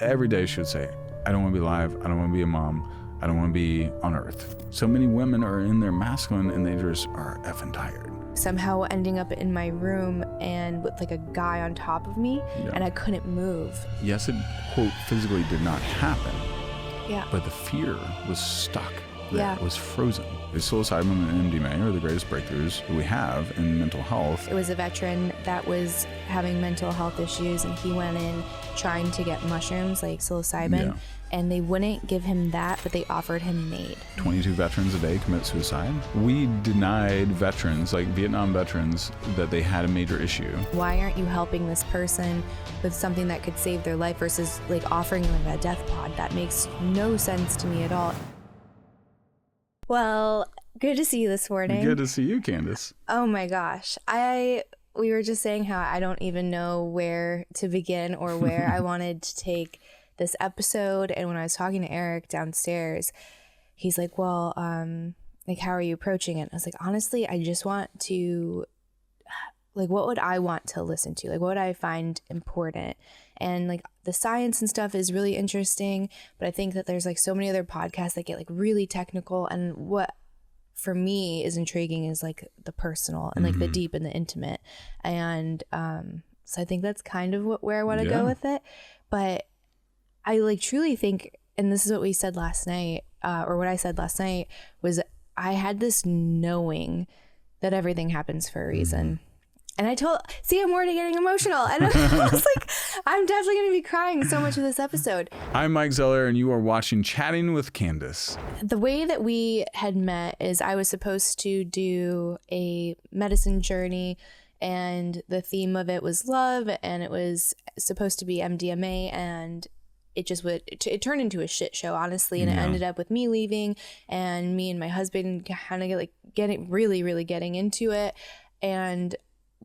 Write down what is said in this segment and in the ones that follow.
Every day she would say, I don't want to be alive. I don't want to be a mom. I don't want to be on earth. So many women are in their masculine and they just are effing tired. Somehow ending up in my room and with like a guy on top of me, and I couldn't move. Yes, it, quote, physically did not happen. Yeah. But the fear was stuck there. Yeah. It was frozen. The psilocybin and MDMA are the greatest breakthroughs we have in mental health. It was a veteran that was having mental health issues, and he went in trying to get mushrooms like psilocybin, and they wouldn't give him that, but they offered him MAID. 22 veterans a day commit suicide. We denied veterans, like Vietnam veterans, that they had a major issue. Why aren't you helping this person with something that could save their life versus like offering them a death pod? That makes no sense to me at all. Well, good to see you this morning. Good to see you, Candice. Oh my gosh. We were just saying how I don't even know where to begin or where I wanted to take this episode. And when I was talking to Eric downstairs, he's like, well, like, how are you approaching it? And I was like, honestly, I just want to, like, what would I want to listen to? Like, what would I find important? And like the science and stuff is really interesting, but I think that there's like so many other podcasts that get like really technical. And what for me is intriguing is like the personal and like the deep and the intimate. And so I think that's kind of where I want to go with it. But I like truly think, and this is what we said last night, or what I said last night, was I had this knowing that everything happens for a reason. And I'm already getting emotional. And I was like, I'm definitely going to be crying so much of this episode. I'm Mike Zeller, and you are watching Chatting with Candice. The way that we had met is I was supposed to do a medicine journey, and the theme of it was love, and it was supposed to be MDMA, and it turned into a shit show, honestly, and it ended up with me leaving, and me and my husband kind of getting really into it, and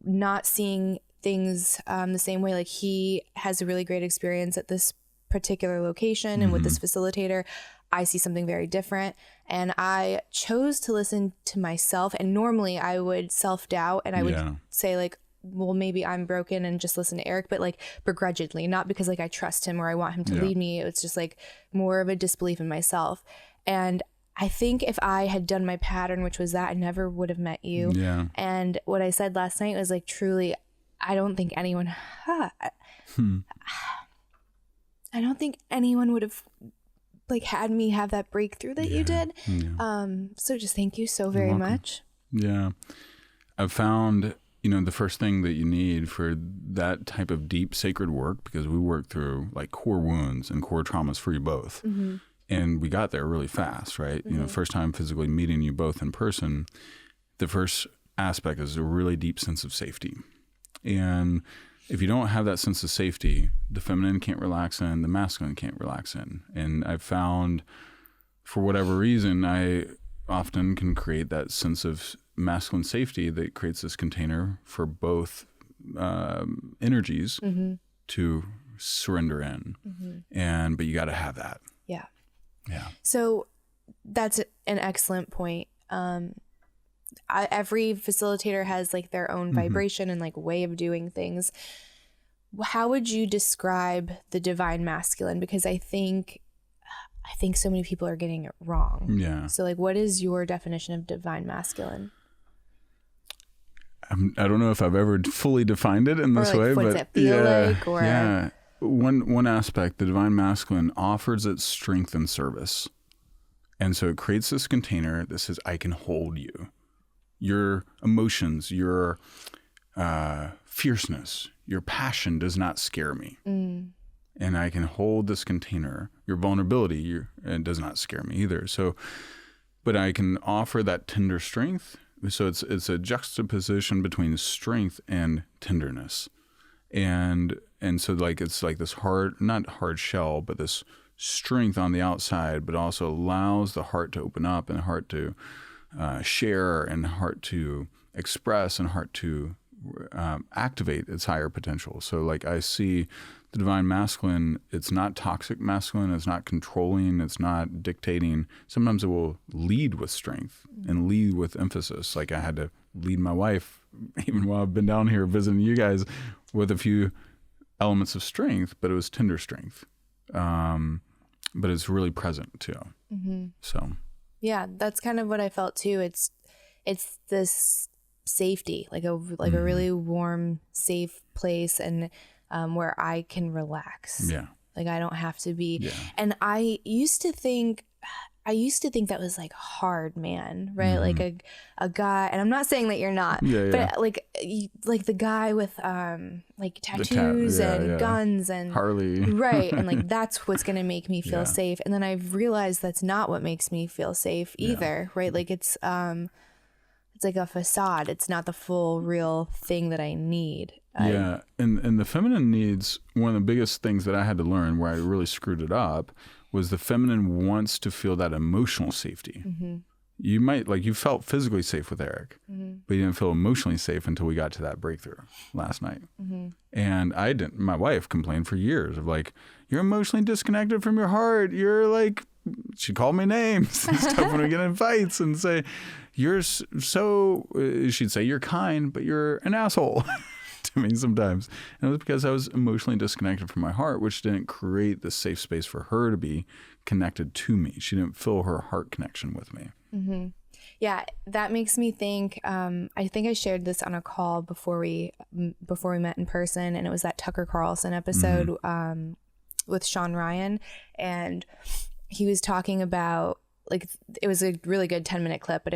not seeing things the same way. Like, he has a really great experience at this particular location and with this facilitator. I see something very different, and I chose to listen to myself. And normally I would self-doubt and I would say like, well, maybe I'm broken and just listen to Eric, but like begrudgingly, not because like I trust him or I want him to lead me. It's just like more of a disbelief in myself. And I think if I had done my pattern, which was that, I never would have met you. Yeah. And what I said last night was like, truly, I don't think anyone, I don't think anyone would have like had me have that breakthrough that you did. Yeah. So just thank you so very much. Yeah. I've found, the first thing that you need for that type of deep sacred work, because we work through like core wounds and core traumas for you both. And we got there really fast, right? First time physically meeting you both in person, the first aspect is a really deep sense of safety. And if you don't have that sense of safety, the feminine can't relax in, the masculine can't relax in. And I've found, for whatever reason, I often can create that sense of masculine safety that creates this container for both energies to surrender in. But you got to have that. Yeah. Yeah. So that's an excellent point. Every facilitator has like their own vibration and like way of doing things. How would you describe the divine masculine? Because I think so many people are getting it wrong. Yeah. So like, what is your definition of divine masculine? I don't know if I've ever fully defined it in this way, what but does it feel like? Or yeah. One aspect, the divine masculine offers its strength and service. And so it creates this container that says, I can hold you. Your emotions, your fierceness, your passion does not scare me. And I can hold this container. Your vulnerability, it does not scare me either. So, but I can offer that tender strength. So it's a juxtaposition between strength and tenderness. And so like, it's like this not hard shell, but this strength on the outside, but also allows the heart to open up and heart to share and heart to express and heart to activate its higher potential. So like I see the divine masculine, it's not toxic masculine, it's not controlling, it's not dictating. Sometimes it will lead with strength and lead with emphasis. Like I had to lead my wife, even while I've been down here visiting you guys, with a few elements of strength, but it was tender strength. but it's really present too. So yeah, that's kind of what I felt too. It's this safety, like a really warm, safe place, and where I can relax. Yeah. Like I don't have to be. Yeah. And I used to think that was like hard, man, right? Like a guy, and I'm not saying that you're not, but like the guy with like tattoos and guns and Harley, right? And like that's what's gonna make me feel safe. And then I've realized that's not what makes me feel safe either, right? Like it's like a facade. It's not the full real thing that I need. And the feminine needs, one of the biggest things that I had to learn where I really screwed it up was the feminine wants to feel that emotional safety. You might, like, you felt physically safe with Eric, but you didn't feel emotionally safe until we got to that breakthrough last night. And I didn't, my wife complained for years of like, you're emotionally disconnected from your heart. You're like, she called me names and stuff when we get in fights and say, you're so, she'd say, you're kind, but you're an asshole. To me sometimes. And it was because I was emotionally disconnected from my heart, which didn't create the safe space for her to be connected to me. She didn't feel her heart connection with me. Yeah, that makes me think, I think I shared this on a call before we met in person, and it was that Tucker Carlson episode with Sean Ryan, and he was talking about, like, it was a really good 10-minute clip, but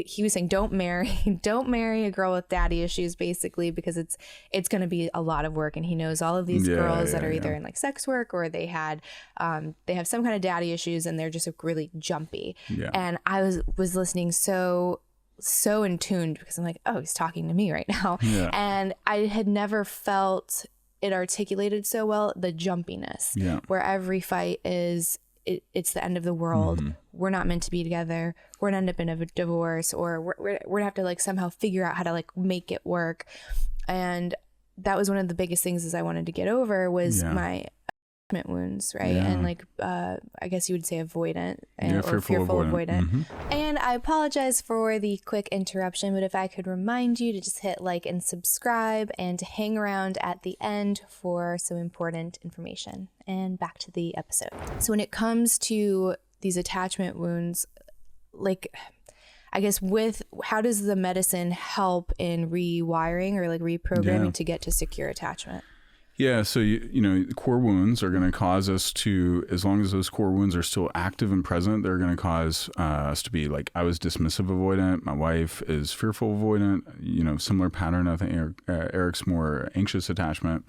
he was saying don't marry a girl with daddy issues, basically, because it's going to be a lot of work. And he knows all of these girls that are either in like sex work or they have some kind of daddy issues and they're just really jumpy. And I was listening so in tune because I'm like, oh, he's talking to me right now. And I had never felt it articulated so well, the jumpiness, where every fight is it's the end of the world. We're not meant to be together. We're gonna end up in a divorce, or we're gonna have to like somehow figure out how to like make it work. And that was one of the biggest things is I wanted to get over was my attachment wounds, right? And like I guess you would say avoidant or fearful avoidant. And I apologize for the quick interruption, but if I could remind you to just hit like and subscribe and to hang around at the end for some important information. And back to the episode. So when it comes to these attachment wounds, like I guess how does the medicine help in rewiring or like reprogramming to get to secure attachment? Yeah, so you know, core wounds are going to cause us to, as long as those core wounds are still active and present, they're going to cause us to be like, I was dismissive avoidant, my wife is fearful avoidant, you know, similar pattern. I think Eric's more anxious attachment.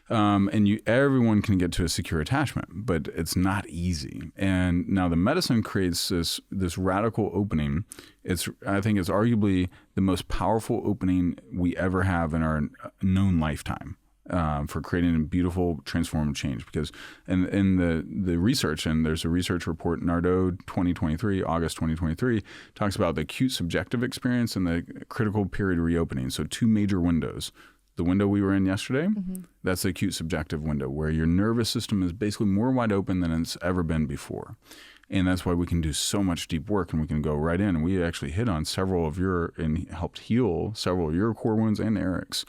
And everyone can get to a secure attachment, but it's not easy. And now the medicine creates this radical opening. I think it's arguably the most powerful opening we ever have in our known lifetime. For creating a beautiful transformative change, because in the research, and there's a research report, Nardot 2023, August 2023, talks about the acute subjective experience and the critical period reopening. So two major windows. The window we were in yesterday, that's the acute subjective window, where your nervous system is basically more wide open than it's ever been before. And that's why we can do so much deep work and we can go right in. And we actually hit on several of and helped heal several of your core wounds and Eric's.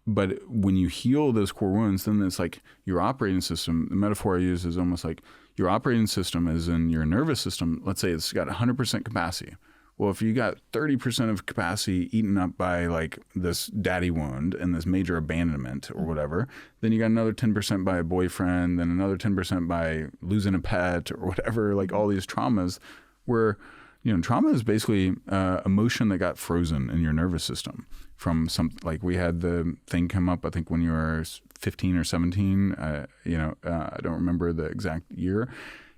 But when you heal those core wounds, then it's like your operating system, the metaphor I use is almost like your operating system is in your nervous system. Let's say it's got 100% capacity. Well, if you got 30% of capacity eaten up by like this daddy wound and this major abandonment or whatever, then you got another 10% by a boyfriend, then another 10% by losing a pet or whatever, like all these traumas where, you know, trauma is basically emotion that got frozen in your nervous system from like we had the thing come up, I think when you were 15 or 17, I don't remember the exact year.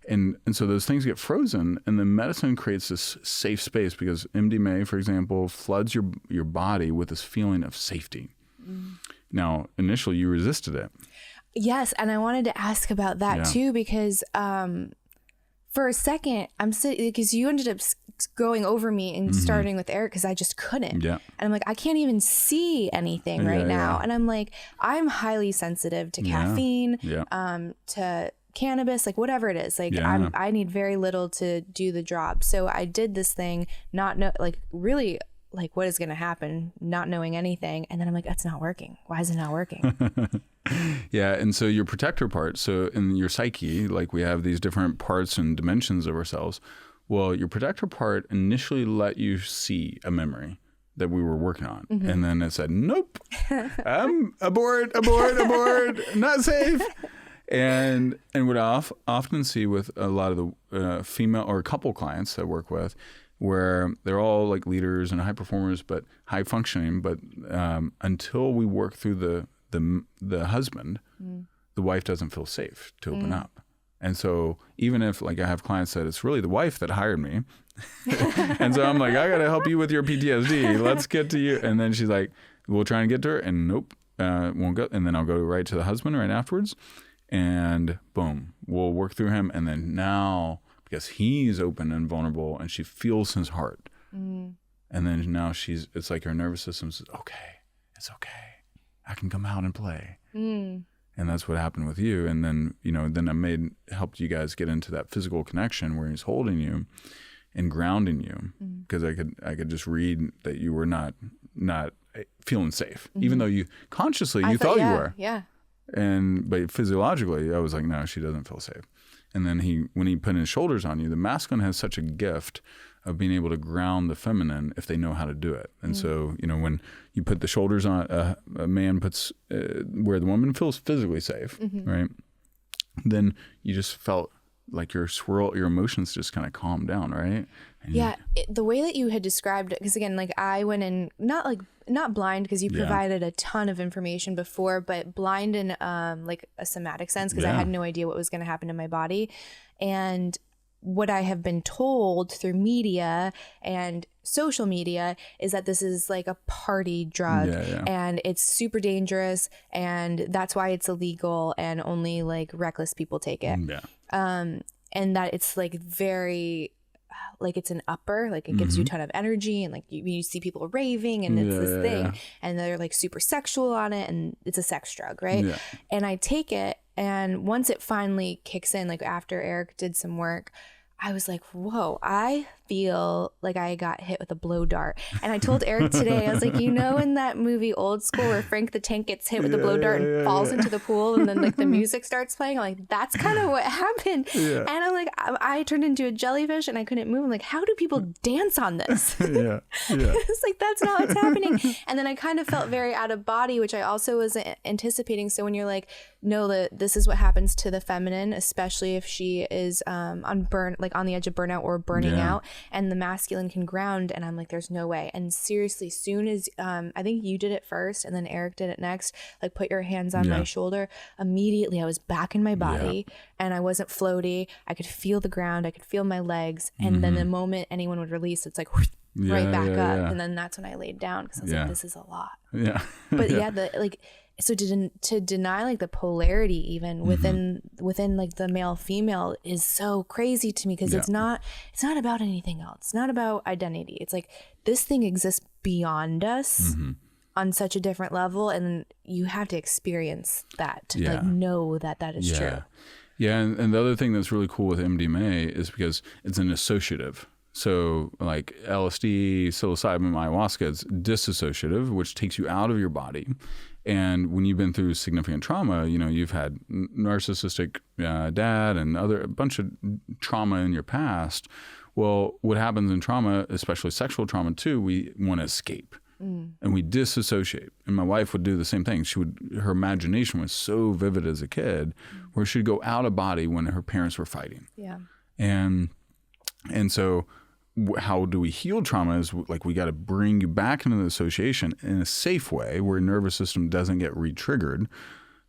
And so those things get frozen, and the medicine creates this safe space because MDMA, for example, floods your body with this feeling of safety. Now, initially you resisted it. Yes, and I wanted to ask about that too, because for a second, because you ended up going over me and starting with Eric because I just couldn't. And I'm like, I can't even see anything right now. And I'm like, I'm highly sensitive to caffeine, to cannabis, like whatever it is. Like I need very little to do the job. So I did this thing, really like, what is going to happen, not knowing anything. And then I'm like, that's not working. Why is it not working? Yeah. And so your protector part, so in your psyche, like we have these different parts and dimensions of ourselves. Well, your protector part initially let you see a memory that we were working on. Mm-hmm. And then it said, nope, I'm abort, not safe. And what I often see with a lot of the female or couple clients that I work with, where they're all like leaders and high performers, but high functioning. But until we work through the husband, the wife doesn't feel safe to open up. And so even if like I have clients that it's really the wife that hired me. And so I'm like, I got to help you with your PTSD. Let's get to you. And then she's like, we'll try and get to her. And nope, won't go. And then I'll go right to the husband right afterwards. And boom, we'll work through him. And then now, because he's open and vulnerable and she feels his heart. And then now it's like her nervous system says, okay, it's okay. I can come out and play. And that's what happened with you. And then, then I helped you guys get into that physical connection where he's holding you and grounding you. Because I could just read that you were not feeling safe, even though you consciously, you thought you were. Yeah. But physiologically, I was like, no, she doesn't feel safe. And then when he put his shoulders on you, the masculine has such a gift of being able to ground the feminine if they know how to do it. And so, when you put the shoulders on, a man puts where the woman feels physically safe, right? Then you just felt like your emotions just kind of calmed down, right? And the way that you had described it, because again, like I went in not blind because you provided a ton of information before, but blind in like a somatic sense because I had no idea what was going to happen to my body. And what I have been told through media and social media is that this is like a party drug and it's super dangerous and that's why it's illegal and only like reckless people take it. And that it's like very like it's an upper, like it gives you a ton of energy and like you see people raving and it's this thing and they're like super sexual on it and it's a sex drug, right? And I take it, and once it finally kicks in, like after Eric did some work, I was like, whoa, I feel like I got hit with a blow dart. And I told Eric today, I was like, in that movie Old School where Frank the Tank gets hit with a blow dart and falls into the pool and then like the music starts playing? I'm like, that's kind of what happened. And I'm like, I turned into a jellyfish and I couldn't move. I'm like, how do people dance on this? It's like, that's not what's happening. And then I kind of felt very out of body, which I also wasn't anticipating. So when you're like, no, this is what happens to the feminine, especially if she is on the edge of burnout or burning out, and the masculine can ground. And I'm like, there's no way. And seriously, soon as I think you did it first and then Eric did it next, like put your hands on my shoulder, immediately I was back in my body and I wasn't floaty. I could feel the ground. I could feel my legs. And then the moment anyone would release, it's like right back up. And then that's when I laid down because I was like, this is a lot. But so to deny like the polarity even within like the male female is so crazy to me because it's not about anything else. It's not about identity. It's like this thing exists beyond us on such a different level, and you have to experience that to like know that is true. Yeah, and the other thing that's really cool with MDMA is because it's an associative. So like LSD, psilocybin, ayahuasca, it's dissociative, which takes you out of your body. And when you've been through significant trauma, you've had narcissistic dad and a bunch of trauma in your past. Well, what happens in trauma, especially sexual trauma too, we want to escape and we disassociate. And my wife would do the same thing. Her imagination was so vivid as a kid where she'd go out of body when her parents were fighting. And so how do we heal trauma is like we got to bring you back into the association in a safe way where your nervous system doesn't get re-triggered.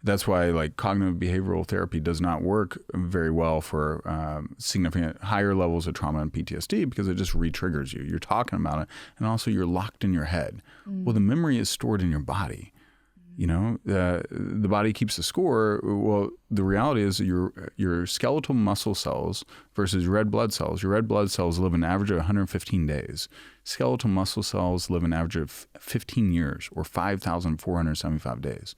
That's why like cognitive behavioral therapy does not work very well for significant higher levels of trauma and PTSD because it just re-triggers you. You're talking about it and also you're locked in your head. Well, the memory is stored in your body. The body keeps the score. Well, the reality is your skeletal muscle cells versus red blood cells. Your red blood cells live an average of 115 days. Skeletal muscle cells live an average of 15 years or 5,475 days.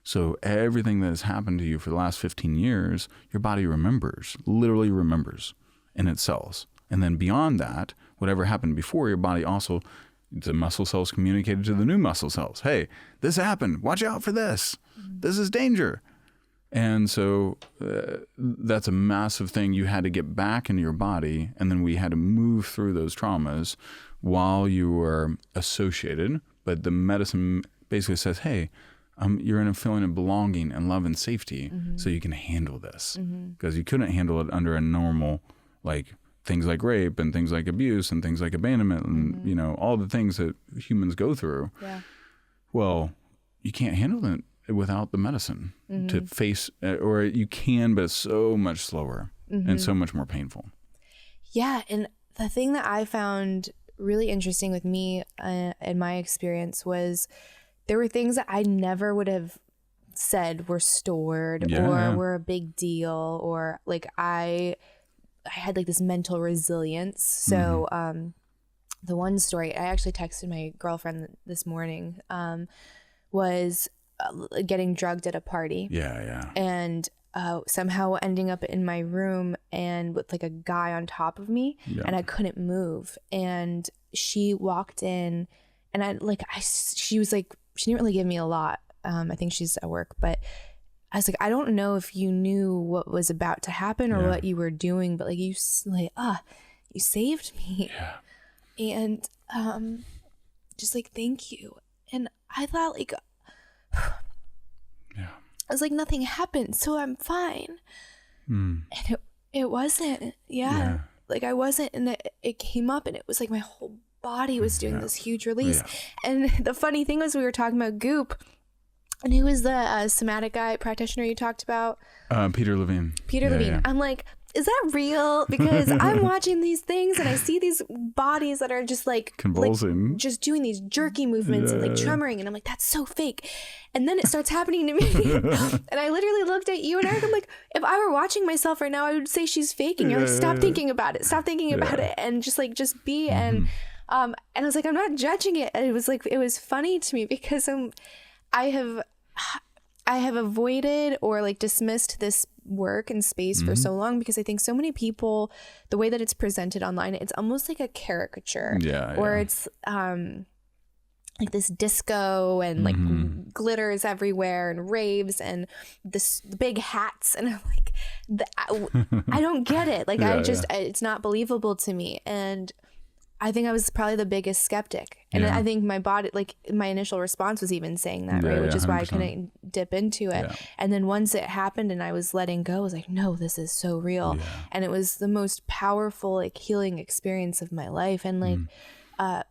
So everything that has happened to you for the last 15 years, your body literally remembers in its cells. And then beyond that, whatever happened before, your body also the muscle cells communicated to the new muscle cells, hey, this happened. Watch out for this. This is danger. And so that's a massive thing. You had to get back into your body, and then we had to move through those traumas while you were associated. But the medicine basically says, hey, you're in a feeling of belonging and love and safety, so you can handle this. Because you couldn't handle it under a normal, like things like rape and things like abuse and things like abandonment and, you know, all the things that humans go through. Yeah. Well, you can't handle it without the medicine to face, or you can, but it's so much slower and so much more painful. Yeah. And the thing that I found really interesting with me in my experience was there were things that I never would have said were stored or were a big deal, or like I had like this mental resilience. So the one story I actually texted my girlfriend this morning was getting drugged at a party. And somehow ending up in my room and with like a guy on top of me, and I couldn't move. And she walked in, and she was like, she didn't really give me a lot. I think she's at work, but I was like, I don't know if you knew what was about to happen or what you were doing, but like you saved me. And just like, thank you. And I thought like, I was like, nothing happened, so I'm fine. And it wasn't. Like I wasn't, and it came up, and it was like my whole body was doing this huge release. And the funny thing was, we were talking about goop, and who was the somatic guy practitioner you talked about? Peter Levine. Levine. I'm like, is that real? Because I'm watching these things and I see these bodies that are just like convulsing, like just doing these jerky movements and like tremoring, and I'm like, that's so fake. And then it starts happening to me. And I literally looked at you and Eric, I'm like, if I were watching myself right now, I would say she's faking. You're like, stop thinking about it. Stop thinking about it. And just be. And I was like, I'm not judging it. And it was like, it was funny to me because I have avoided or like dismissed this work and space for so long because I think so many people, the way that it's presented online, it's almost like a caricature. Or it's like this disco and like glitters everywhere and raves and the big hats, and I'm like, I don't get it. Like it's not believable to me. And I think I was probably the biggest skeptic. And I think my body, like my initial response was even saying that, right? Which is 100%. Why I couldn't dip into it. And then once it happened and I was letting go, I was like, no, this is so real. And it was the most powerful, like healing experience of my life. And like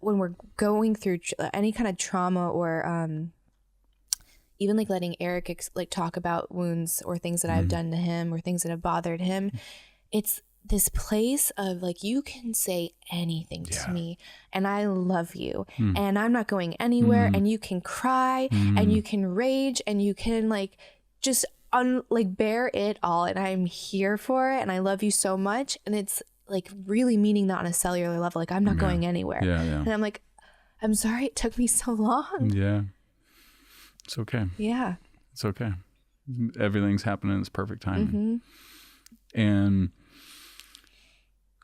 when we're going through any kind of trauma or even like letting Eric like talk about wounds or things that I've done to him or things that have bothered him, it's this place of like, you can say anything to me and I love you and I'm not going anywhere, and you can cry and you can rage and you can like just like bear it all, and I'm here for it and I love you so much. And it's like really meaning that on a cellular level, like I'm not going anywhere. And I'm like, I'm sorry it took me so long. It's okay. It's okay. Everything's happening in its perfect timing. And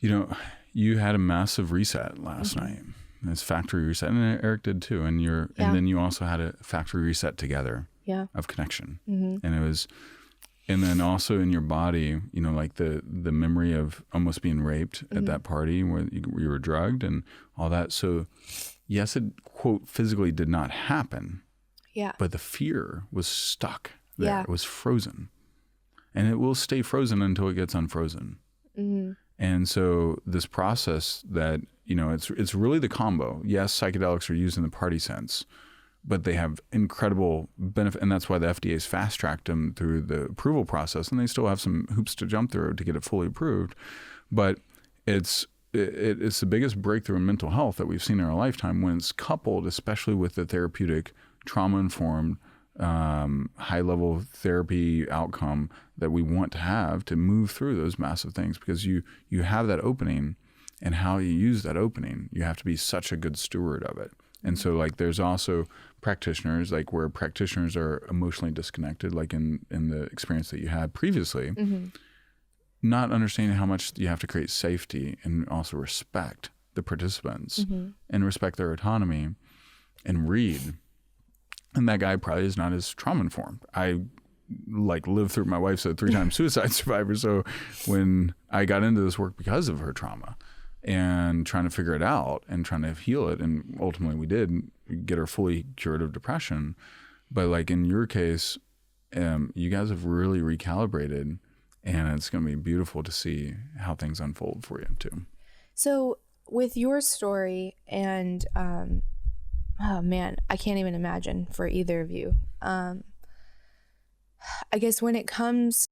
you know, you had a massive reset last night. It's factory reset, and Eric did too. And and then you also had a factory reset together of connection. And it was, and then also in your body, you know, like the memory of almost being raped at that party where you were drugged and all that. So yes, it quote physically did not happen. But the fear was stuck there. It was frozen, and it will stay frozen until it gets unfrozen. And so this process that, you know, it's really the combo. Yes, psychedelics are used in the party sense, but they have incredible benefit. And that's why the FDA's fast-tracked them through the approval process. And they still have some hoops to jump through to get it fully approved. But it's the biggest breakthrough in mental health that we've seen in our lifetime when it's coupled, especially with the therapeutic, trauma-informed, high-level therapy outcome that we want to have to move through those massive things, because you have that opening, and how you use that opening, you have to be such a good steward of it. And so like there's also practitioners, like where practitioners are emotionally disconnected, like in the experience that you had previously, not understanding how much you have to create safety and also respect the participants and respect their autonomy and read. And that guy probably is not as trauma informed. I lived through, my wife's a 3-time suicide survivor. So when I got into this work because of her trauma and trying to figure it out and trying to heal it, and ultimately we did get her fully cured of depression. But like in your case, you guys have really recalibrated, and it's going to be beautiful to see how things unfold for you too. So with your story and, oh man, I can't even imagine for either of you. I guess when it comes